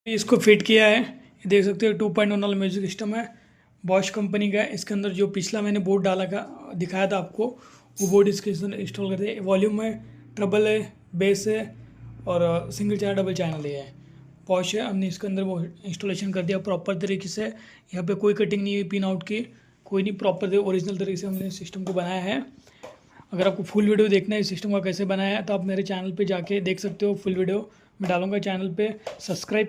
इसको फिट किया है, ये देख सकते हो 2.1 वाला म्यूजिक सिस्टम है, बॉश कंपनी का है। इसके अंदर जो पिछला मैंने बोर्ड डाला का दिखाया था आपको, वो बोर्ड इसके अंदर इंस्टॉल कर दिया। वॉल्यूम है, ट्रबल है, बेस है और सिंगल चैनल डबल चैनल है। बॉश है, हमने इसके अंदर वो इंस्टॉलेशन कर दिया प्रॉपर तरीके से। यहाँ पे कोई कटिंग नहीं हुई पिन आउट की, कोई नहीं, प्रॉपर ओरिजिनल तरीके से हमने सिस्टम को बनाया है। अगर आपको फुल वीडियो देखना है इस सिस्टम का कैसे बनाया है तो आप मेरे चैनल पे जाके देख सकते हो। फुल वीडियो मैं डालूंगा चैनल पे, सब्सक्राइब